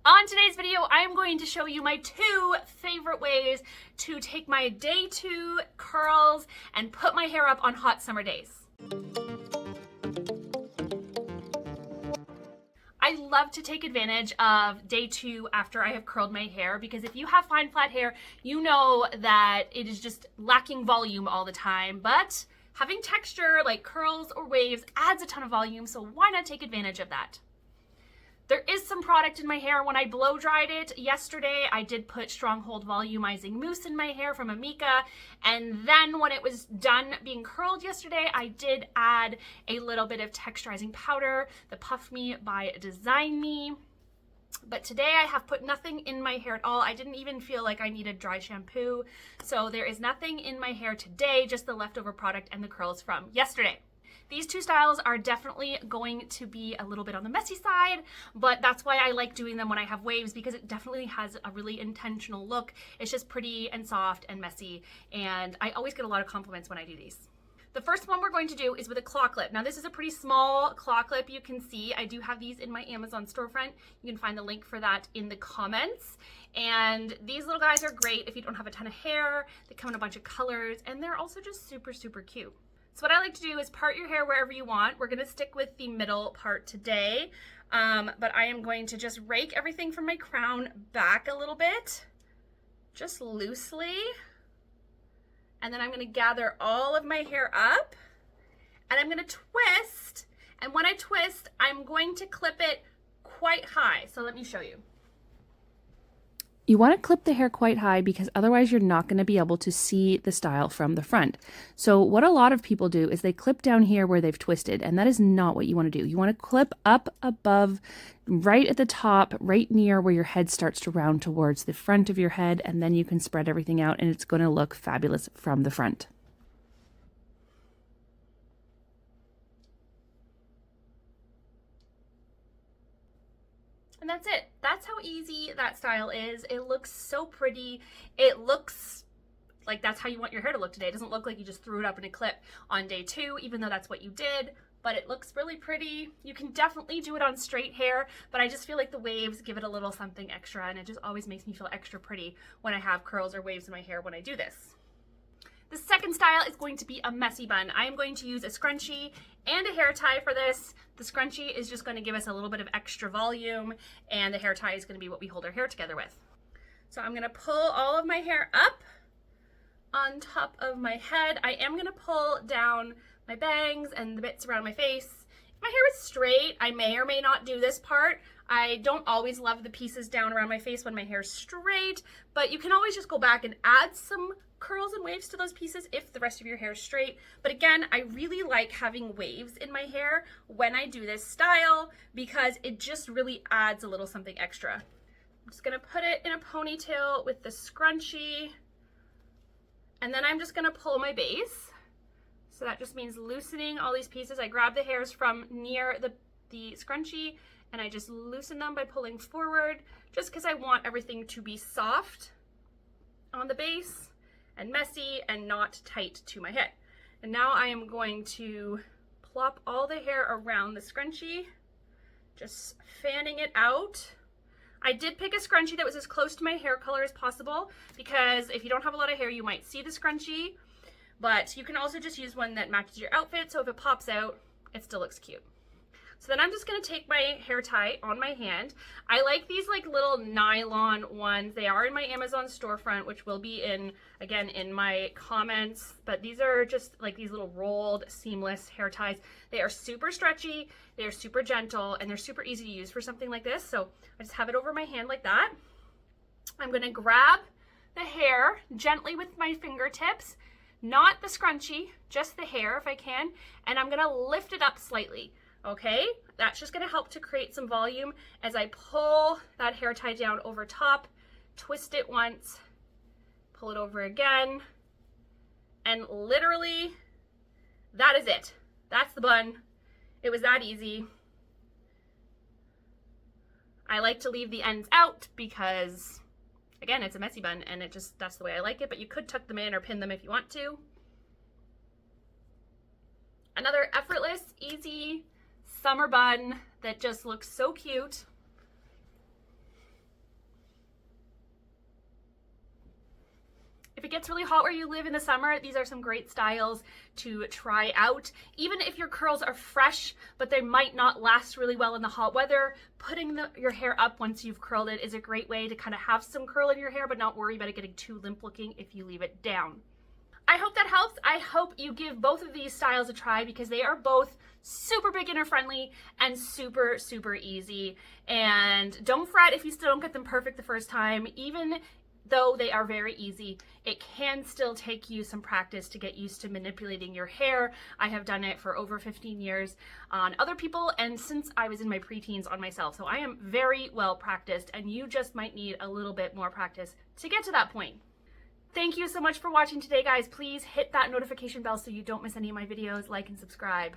On today's video, I am going to show you my 2 favorite ways to take my day 2 curls and put my hair up on hot summer days. I love to take advantage of day 2 after I have curled my hair, because if you have fine flat hair, you know that it is just lacking volume all the time, but having texture like curls or waves adds a ton of volume, so why not take advantage of that? There is some product in my hair. When I blow dried it yesterday, I did put Stronghold Volumizing Mousse in my hair from Amika. And then when it was done being curled yesterday, I did add a little bit of texturizing powder, the Puff Me by Design Me. But today I have put nothing in my hair at all. I didn't even feel like I needed dry shampoo. So there is nothing in my hair today, just the leftover product and the curls from yesterday. These 2 styles are definitely going to be a little bit on the messy side, but that's why I like doing them when I have waves, because it definitely has a really intentional look. It's just pretty and soft and messy, and I always get a lot of compliments when I do these. The first one we're going to do is with a claw clip. Now this is a pretty small claw clip. You can see I do have these in my Amazon storefront. You can find the link for that in the comments. And these little guys are great if you don't have a ton of hair. They come in a bunch of colors, and they're also just super, super cute. So what I like to do is part your hair wherever you want. We're gonna stick with the middle part today, but I am going to just rake everything from my crown back a little bit, just loosely. And then I'm gonna gather all of my hair up, and I'm gonna twist. And when I twist, I'm going to clip it quite high. So let me show you. You want to clip the hair quite high because otherwise you're not going to be able to see the style from the front. So what a lot of people do is they clip down here where they've twisted, and that is not what you want to do. You want to clip up above, right at the top, right near where your head starts to round towards the front of your head, and then you can spread everything out and it's going to look fabulous from the front. And that's it. That's how easy that style is. It looks so pretty. It looks like that's how you want your hair to look today. It doesn't look like you just threw it up in a clip on day 2, even though that's what you did, but it looks really pretty. You can definitely do it on straight hair, but I just feel like the waves give it a little something extra, and it just always makes me feel extra pretty when I have curls or waves in my hair when I do this. The second style is going to be a messy bun. I am going to use a scrunchie and a hair tie for this. The scrunchie is just going to give us a little bit of extra volume, and the hair tie is going to be what we hold our hair together with. So I'm going to pull all of my hair up on top of my head. I am going to pull down my bangs and the bits around my face. If my hair is straight, I may or may not do this part. I don't always love the pieces down around my face when my hair is straight, but you can always just go back and add some curls and waves to those pieces if the rest of your hair is straight. But again, I really like having waves in my hair when I do this style because it just really adds a little something extra. I'm just gonna put it in a ponytail with the scrunchie, and then I'm just gonna pull my base. So that just means loosening all these pieces. I grab the hairs from near the scrunchie and I just loosen them by pulling forward, just because I want everything to be soft on the base and messy and not tight to my head. And now I am going to plop all the hair around the scrunchie, just fanning it out. I did pick a scrunchie that was as close to my hair color as possible, because if you don't have a lot of hair, you might see the scrunchie, but you can also just use one that matches your outfit, so if it pops out, it still looks cute. So then I'm just gonna take my hair tie on my hand. I like these like little nylon ones. They are in my Amazon storefront, which will be in, again, in my comments, but these are just like these little rolled seamless hair ties. They are super stretchy, they are super gentle, and they're super easy to use for something like this. So I just have it over my hand like that. I'm gonna grab the hair gently with my fingertips, not the scrunchie, just the hair if I can, and I'm gonna lift it up slightly. Okay, that's just going to help to create some volume as I pull that hair tie down over top, twist it once, pull it over again, and literally that is it. That's the bun. It was that easy. I like to leave the ends out because, again, it's a messy bun and that's the way I like it, but you could tuck them in or pin them if you want to. Another effortless, easy summer bun that just looks so cute. gets really hot where you live in the summer, these are some great styles to try out. Even if your curls are fresh, but they might not last really well in the hot weather, putting your hair up once you've curled it is a great way to kind of have some curl in your hair, but not worry about it getting too limp looking if you leave it down. I hope that helps. I hope you give both of these styles a try because they are both super beginner friendly and super, super easy. And don't fret if you still don't get them perfect the first time. Even though they are very easy, it can still take you some practice to get used to manipulating your hair. I have done it for over 15 years on other people and since I was in my preteens on myself. So I am very well practiced and you just might need a little bit more practice to get to that point. Thank you so much for watching today, guys. Please hit that notification bell so you don't miss any of my videos. Like and subscribe.